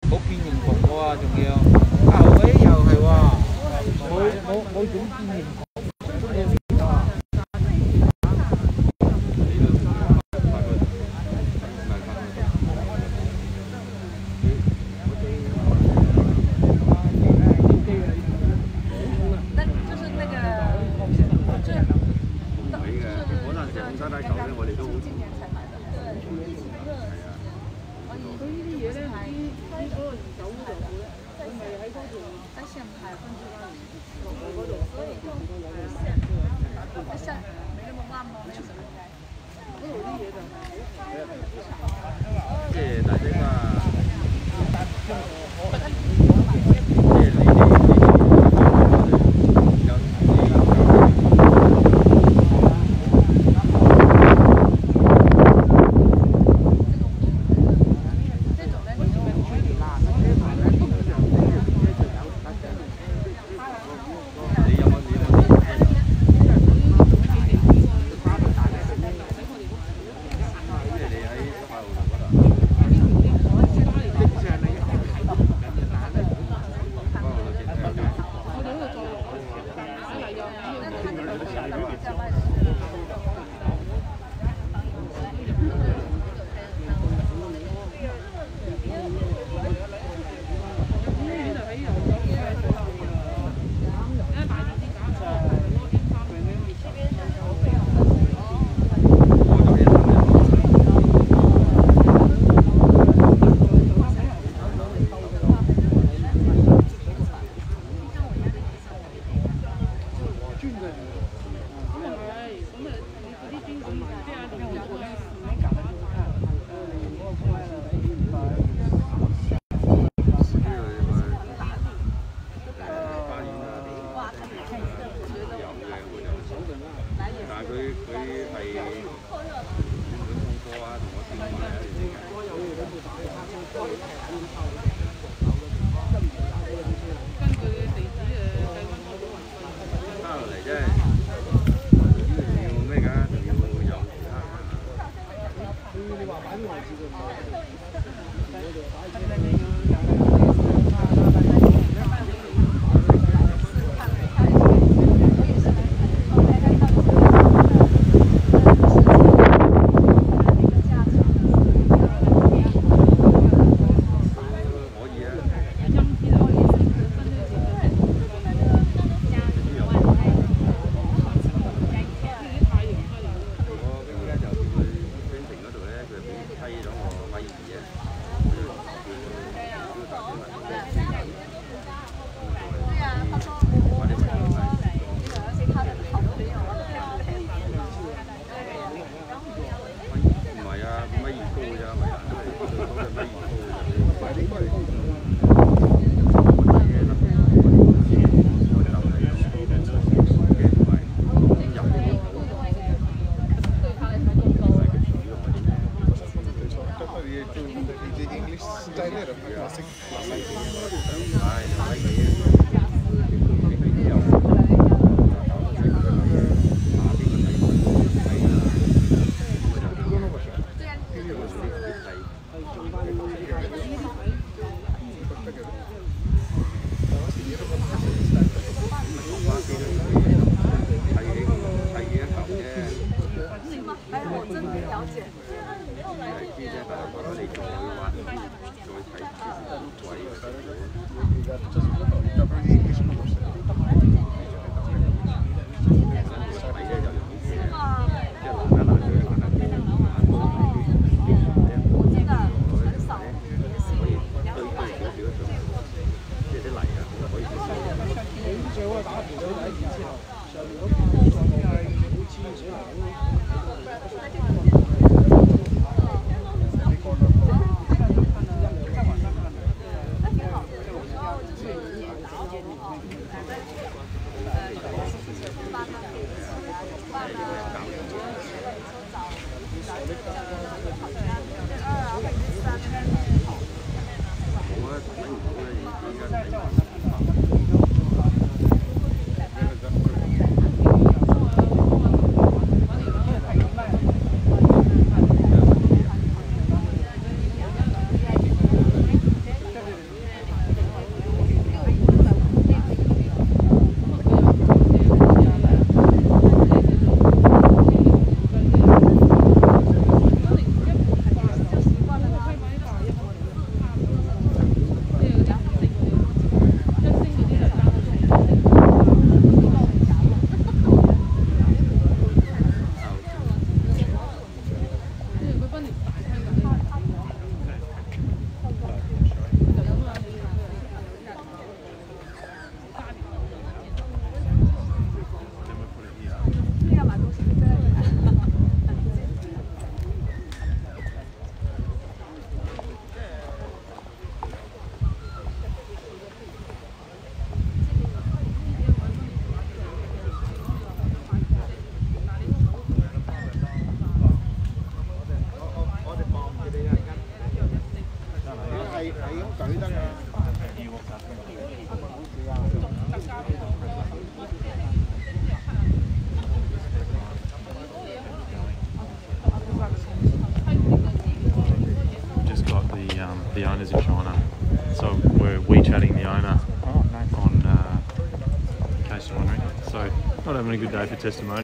好變形蟲喎，仲要啊！嗰啲又係喎，冇種變形蟲。Just got the owners in China, so we're WeChatting the owner on, in case you're wondering. So not having a good day for testimony.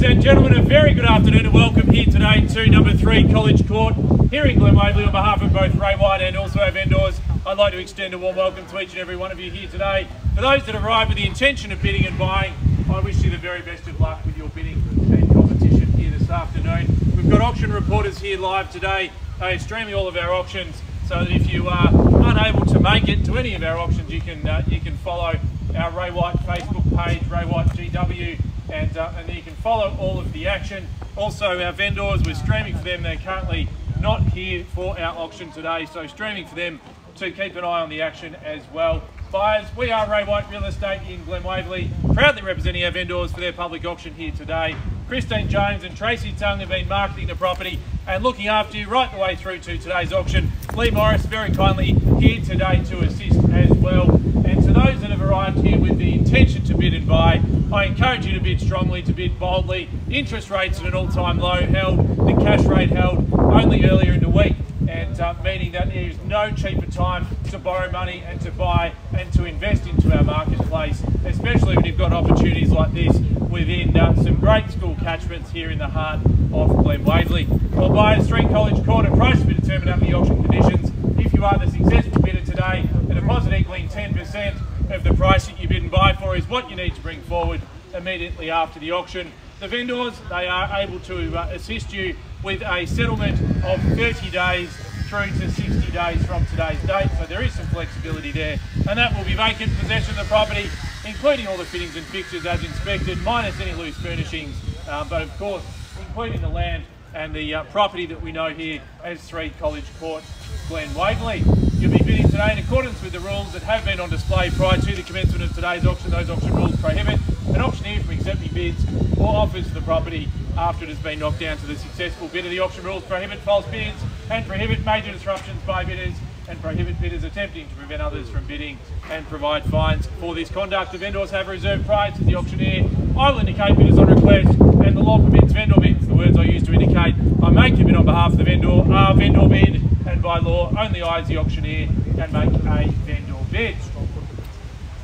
Ladies and gentlemen, a very good afternoon and welcome here today to number 3 College Court here in Glen Waverley. On behalf of both Ray White and also our vendors, I'd like to extend a warm welcome to each and every one of you here today. For those that arrived with the intention of bidding and buying, I wish you the very best of luck with your bidding and competition here this afternoon. We've got auction reporters here live today, streaming all of our auctions, so that if you are unable to make it to any of our auctions, you can follow our Ray White Facebook page, Ray White GW, and then you can follow all of the action. Also, our vendors, we're streaming for them. They're currently not here for our auction today, so streaming for them to keep an eye on the action as well. Buyers, we are Ray White Real Estate in Glen Waverley, proudly representing our vendors for their public auction here today. Christine Jones and Tracy Tung have been marketing the property and looking after you right the way through to today's auction. Lee Morris very kindly here today to assist as well. And to those that have arrived here with the intention to bid and buy, I encourage you to bid strongly, to bid boldly. Interest rates at an all-time low held, the cash rate held only earlier in the week, and meaning that there is no cheaper time to borrow money and to buy and to invest into our marketplace, especially when you've got opportunities like this within some great school catchments here in the heart of Glen Waverley. Well, buyers, 3 College Court, and price to be determined under the auction conditions. If you are the successful bidder today, a deposit equaling 10% of the price that you bid and buy for is what you need to bring forward immediately after the auction. The vendors, they are able to assist you with a settlement of 30 days through to 60 days from today's date, so there is some flexibility there, and that will be vacant possession of the property, including all the fittings and fixtures as inspected, minus any loose furnishings, but of course including the land and the property that we know here as 3 College Court, Glen Waverley. You'll be bidding today in accordance with the rules that have been on display prior to the commencement of today's auction. Those auction rules prohibit an auctioneer from accepting bids or offers for the property after it has been knocked down to the successful bidder. The auction rules prohibit false bids and prohibit major disruptions by bidders, and prohibit bidders attempting to prevent others from bidding and provide fines for this conduct. The vendors have a reserved price as the auctioneer. I will indicate bidders on request, and the law permits vendor bids. The words I use to indicate I make a bid on behalf of the vendor are vendor bid, and by law only I as the auctioneer can make a vendor bid.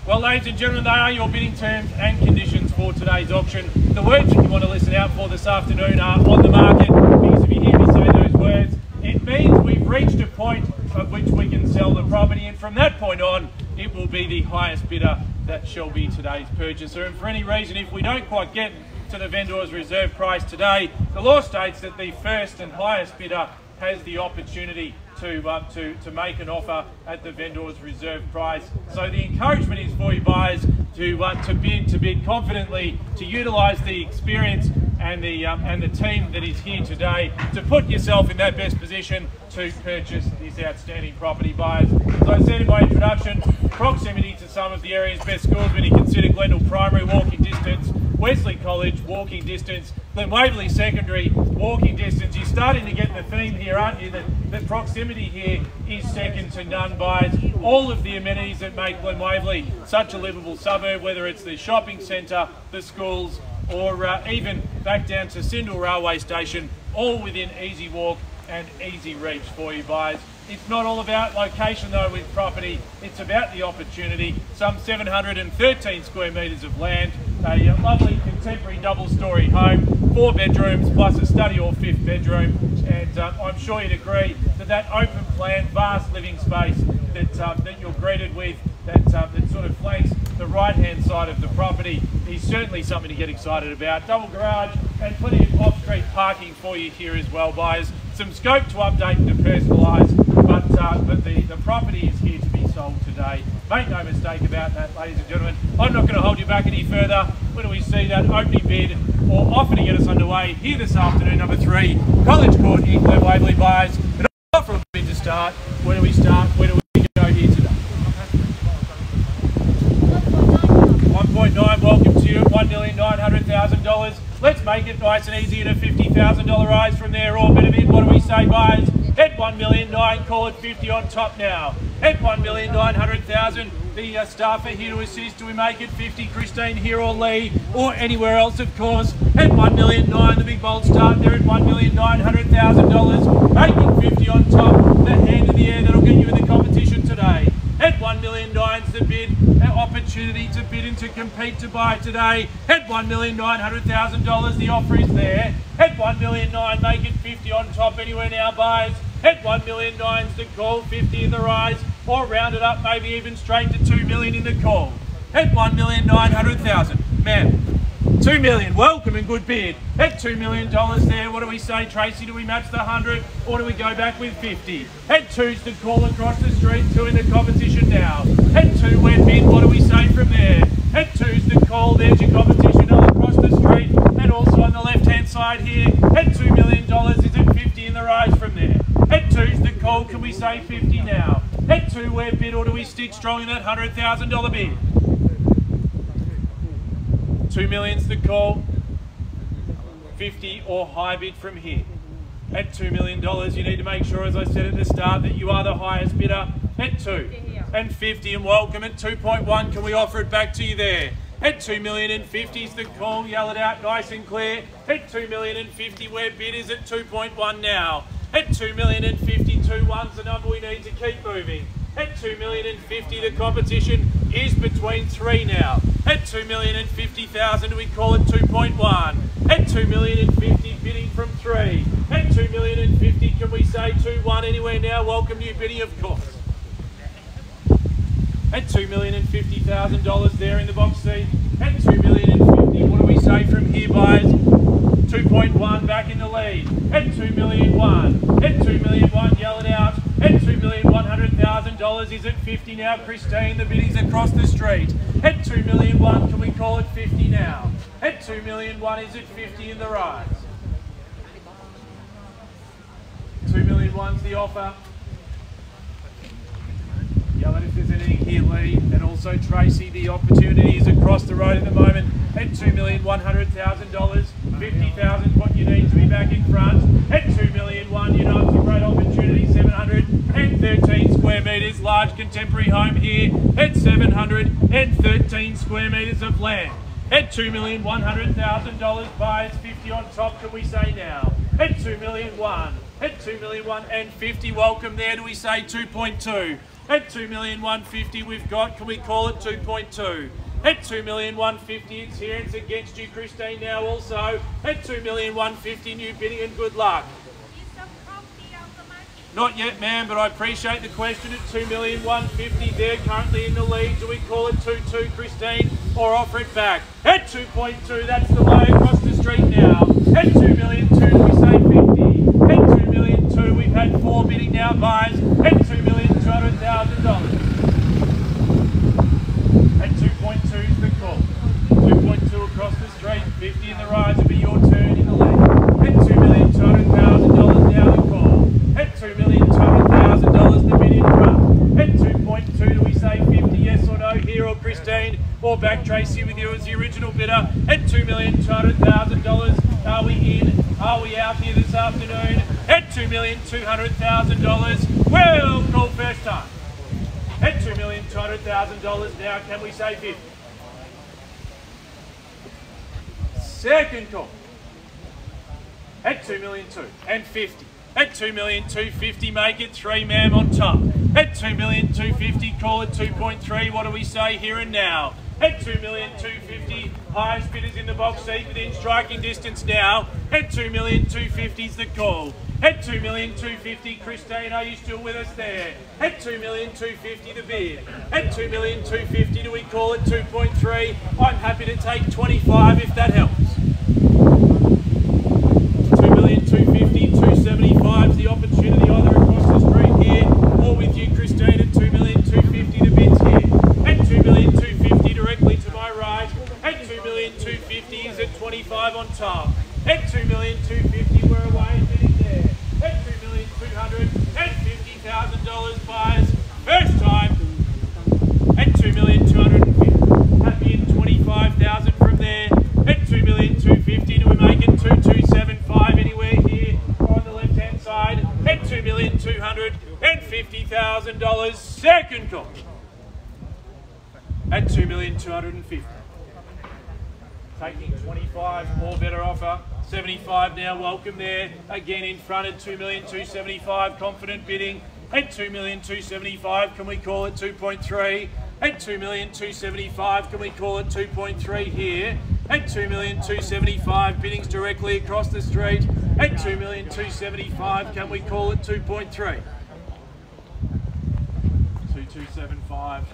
Well, ladies and gentlemen, they are your bidding terms and conditions for today's auction. The words that you want to listen out for this afternoon are on the market, because if you hear me say those words, it means we've reached a point at which we can sell the property, and from that point on, it will be the highest bidder that shall be today's purchaser. And for any reason, if we don't quite get to the vendor's reserve price today, the law states that the first and highest bidder has the opportunity to make an offer at the vendor's reserve price. So the encouragement is for you buyers to bid confidently, to utilise the experience and the team that is here today to put yourself in that best position to purchase this outstanding property. Buyers, as I said in my introduction, proximity to some of the area's best schools when you consider Glendale Primary walking distance, Wesley College walking distance, Glen Waverley Secondary walking distance. You're starting to get the theme here, aren't you, that proximity here is second to none. Buyers, all of the amenities that make Glen Waverley such a livable suburb, whether it's the shopping centre, the schools, or even back down to Sindel Railway Station, all within easy walk and easy reach for you buyers. It's not all about location though with property, it's about the opportunity. Some 713 square metres of land, a lovely contemporary double-storey home, 4 bedrooms plus a study or 5th bedroom, and I'm sure you'd agree that open plan, vast living space that you're greeted with, that sort of flanks the right-hand side of the property is certainly something to get excited about. Double garage and plenty of off-street parking for you here as well, buyers. Some scope to update and to personalise, but the property is here to be sold today. Make no mistake about that, ladies and gentlemen. I'm not going to hold you back any further. When do we see that opening bid or offer to get us underway here this afternoon, number 3, College Court in Glen Waverley, buyers. And for a bid to start, where do we start? Where do we go here today? 1.9, welcome to you at $1,900,000. Let's make it nice and easy at a $50,000 rise from there, or bit of it. What do we say, buyers? At 1,000,009, call it 50 on top now. At 1,900,000, the staff are here to assist. Do we make it 50? Christine here or Lee or anywhere else, of course. At 1,000,009, the big bold start there at $1,900,000. Make it 50 on top. The hand in the air that'll get you in the competition today. At 1,000,009's the bid, an opportunity to bid and to compete to buy today. At $1,900,000, the offer is there. At 1,000,009, make it 50 on top. Anywhere now, buyers. At 1,000,009's the call, 50 in the rise, or round it up, maybe even straight to 2 million in the call. At 1,900,000, ma'am. 2 million, welcome and good bid. At $2 million there, what do we say, Tracy? Do we match the 100 or do we go back with 50? At 2's the call across the street, 2 in the competition now. At 2 we're bid, what do we say from there? At 2's the call, there's your competition all across the street, and also on the left hand side here. At $2 million, is it 50 in the rise from there? At 2's the call, can we say 50 now? At 2 we're bid, or do we stick strong in that $100,000 bid? 2 million's the call, 50 or high bid from here. At $2 million, you need to make sure, as I said at the start, that you are the highest bidder. At 2 and 50, and welcome. At 2.1, can we offer it back to you there? At 2,050,000's the call, yell it out nice and clear. At 2,050,000, where bid is at 2.1 now. At 2,050,000, 2.1's the number we need to keep moving. At 2,050,000, the competition is between 3 now. At 2,050,000, we call it 2.1. At 2,050,000, bidding from 3. At 2,050,000, can we say 2.1 anywhere now? Welcome new bidding, of course. At $2,050,000 there in the box seat. At $2,050,000, what do we say from here, buyers? 2.1 back in the lead. At $2,001,000. At $2,001,000, yell it out. At $2,100,000, is it 50 now, Christine? The bidding's across the street. At $2,001,000, can we call it 50 now? At $2,001,000, is it 50 in the rise? $2,001,000's the offer. Yell it if there's anything here, Lee. And also Tracy, the opportunity is across the road at the moment. At $2,100,000, 50,000 what you need to be back in front. At $2,001,000, you know it's a great opportunity. 713 square metres, large contemporary home here. At 713 square metres of land. At $2,100,000, buyers 50 on top, can we say now? At $2,001,000, at $2,001,000 and 50, welcome there, do we say 2.2? At $2,150,000 we've got, can we call it 2.2? At $2,150,000, it's here, it's against you, Christine, now also. At $2,150,000, new bidding and good luck. Not yet, ma'am, but I appreciate the question. At $2,150,000, they're currently in the lead. Do we call it 2.2, Christine, or offer it back? At 2.2, that's the way across the street now. At $2,200,000, do we say 50? At $2,200,000, we've had 4 bidding now, buyers. At $2,200,000. At 2.2 is the call. 2.2 across the street, 50 in the rise, it'll be your turn in the lead. At $2,200,000 now the call. At $2,200,000, the bid in front. At 2.2, do we say 50, yes or no, here or Christine? Or back Tracy with you as the original bidder. At $2,200,000, are we in? Are we out here this afternoon? At $2,200,000, well, call first time. At $2,200,000 now, can we say 50? Second call. At $2,200,000 and 50. At $2,250,000, make it 3, ma'am, on top. At $2,250,000, call it 2.3. What do we say here and now? At $2,250,000, highest bidders in the box seat within striking distance now. At $2,250,000's the call. At $2,250,000, Christine, are you still with us there? At $2,250,000 the bid. At $2,250,000, do we call it 2.3? I'm happy to take 25 if that helps. 2,250,000, 275's the opportunity either across the street here or with you, Christine, at 2,250,000 the bid's here. At 2,250,000 directly to my right. At 2,250,000 is at 25 on top. At 2,250,000 we're away bidding there. At $2,250,000 buyers. First time at $2,250,000. Happy in 25,000 from there. At $2,250,000. and $50,000. Second call at $2,250,000. Taking 25, more better offer. 75 now, welcome there. Again in front at 2,275,000. Confident bidding at 2,275,000. Can we call it 2.3? At 2,275,000. Can we call it 2.3 here? At 2,275,000. Biddings directly across the street. At 2,275,000. Can we call it 2.3? 2,275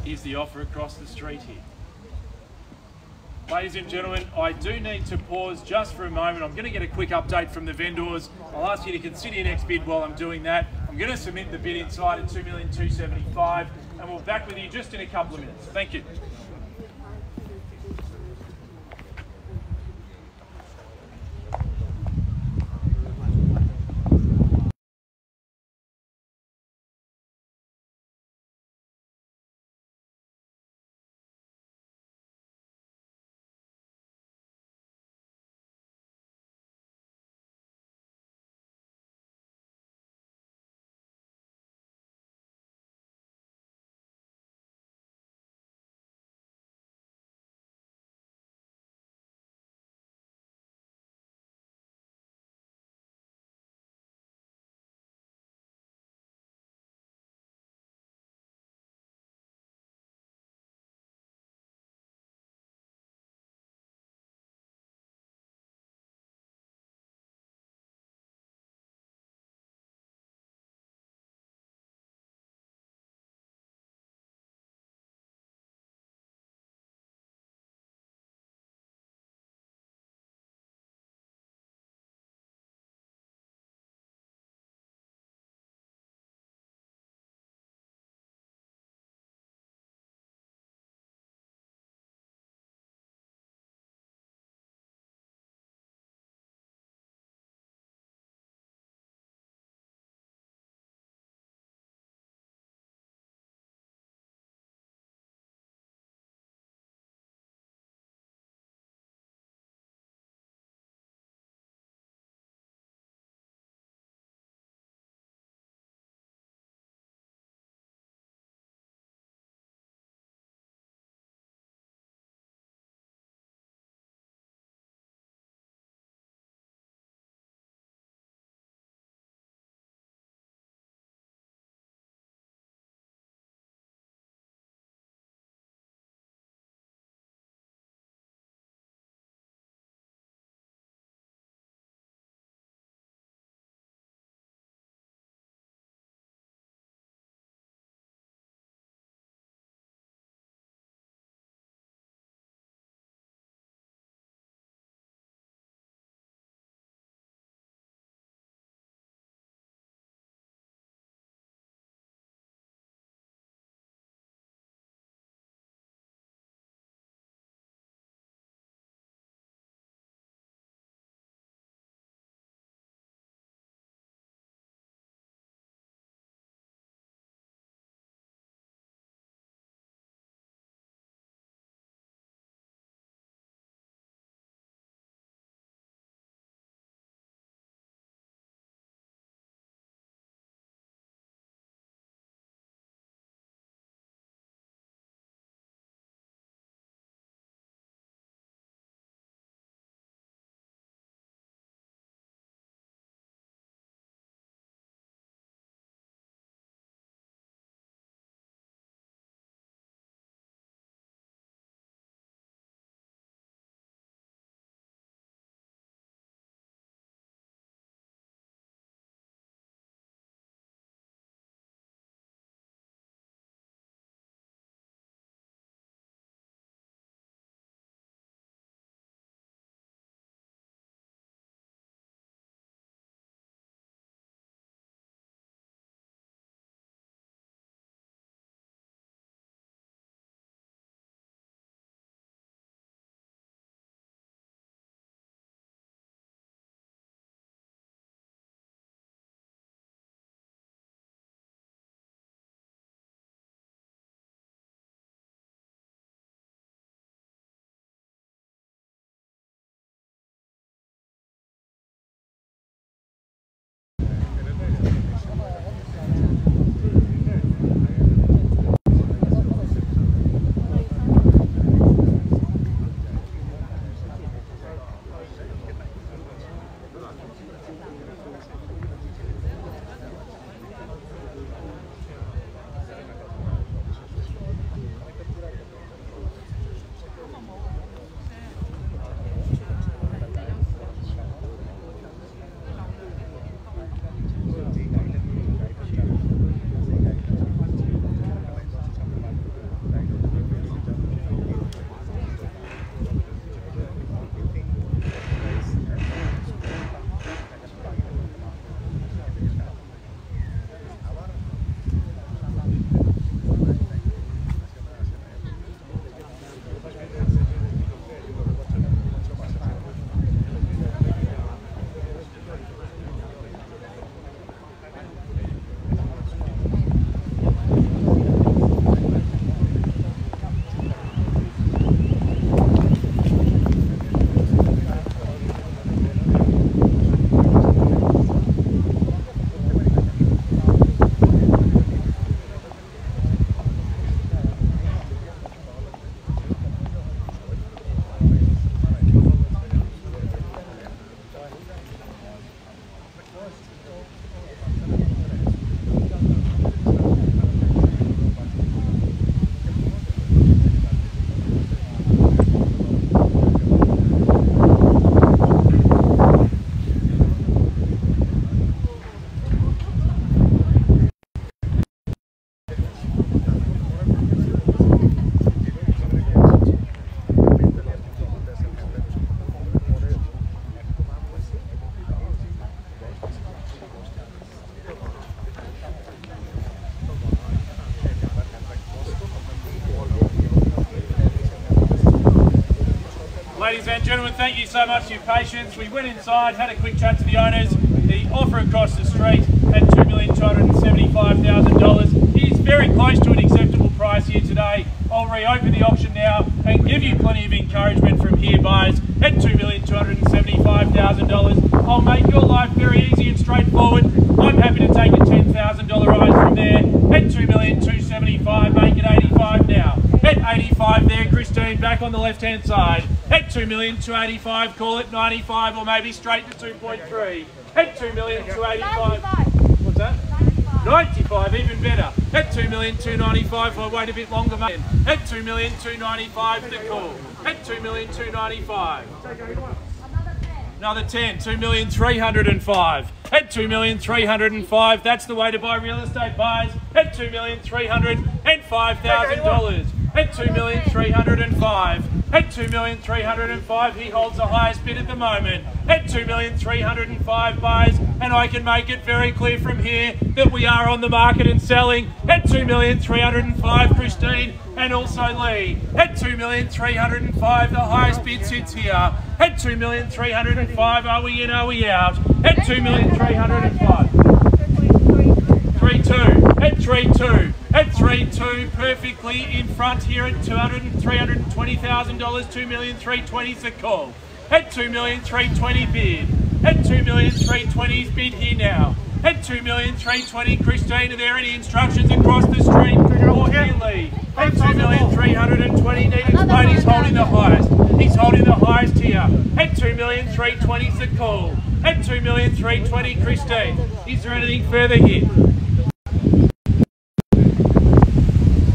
is the offer across the street here. Ladies and gentlemen, I do need to pause just for a moment. I'm going to get a quick update from the vendors. I'll ask you to consider your next bid while I'm doing that. I'm going to submit the bid inside at 2,275,000 and we'll be back with you just in a couple of minutes. Thank you. Ladies and gentlemen, thank you so much for your patience. We went inside, had a quick chat to the owners. The offer across the street at $2,275,000 is very close to an acceptable price here today. I'll reopen the auction now and give you plenty of encouragement from here, buyers, at $2,275,000. I'll make your life very easy and straightforward. I'm happy to take a $10,000 rise from there at $2,275,000, make it 85 now. At 85 there, Christine, back on the left-hand side. At $2,285,000, call it 95 or maybe straight to 2.3. At $2,285,000. What's that? 95, even better. At $2,295,000, I'll wait a bit longer, mate. At $2,295,000 the call. At $2,295,000. Another 10, $2,305,000. At $2,305,000, that's the way to buy real estate, buyers. At $2,305,000. At $2,305,000. At $2,305,000, he holds the highest bid at the moment. At $2,305,000, buyers, and I can make it very clear from here that we are on the market and selling. At $2,305,000, Christine, and also Lee. At $2,305,000, the highest bid sits here. At $2,305,000, are we in, are we out? At $2,305,000. 3-2. At 3-2. At 3-2, perfectly in front here at $320,000, $2,320,000 is the call. At $2,320,000 bid. At $2,320,000 bid here now. At $2,320,000, Christine, are there any instructions across the street or here, Lee? At $2,320,000, need to explain, he's holding the highest. He's holding the highest here. At $2,320,000 is the call. At $2,320,000, Christine, is there anything further here?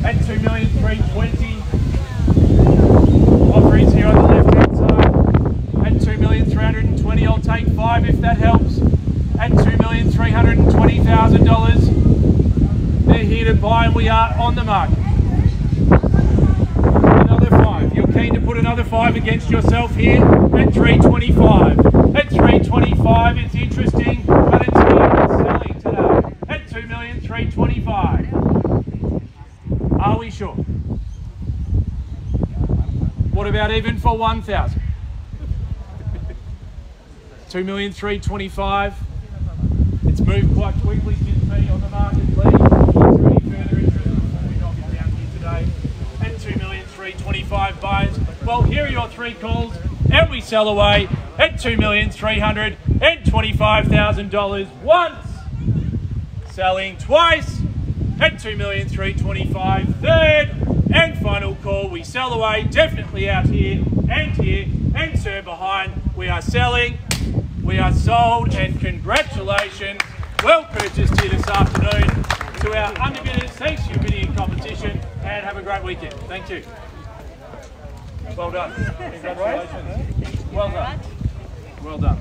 At $2,320,000, offer is here on the left-hand side. At $2,320,000, I'll take 5 if that helps. At $2,320,000, they're here to buy and we are on the market. Another 5. You're keen to put another 5 against yourself here at $325,000. At $325,000, it's interesting, but it's here, it's selling today. At $2,325,000. Are we sure? What about even for $1,000? $2,325,000. It's moved quite quickly since being on the market, Lee. Is there any further interest before we knock it down here today? At $2,325,000, buyers. Well, here are your 3 calls, and we sell away at $2,325,000 once. Selling twice. At $2,325,000, third and final call. We sell away, definitely out here, and sir behind. We are selling, we are sold, and congratulations, well purchased here this afternoon to our underbidders. Thanks for your bidding competition, and have a great weekend. Thank you. Well done. Congratulations. Well done. Well done.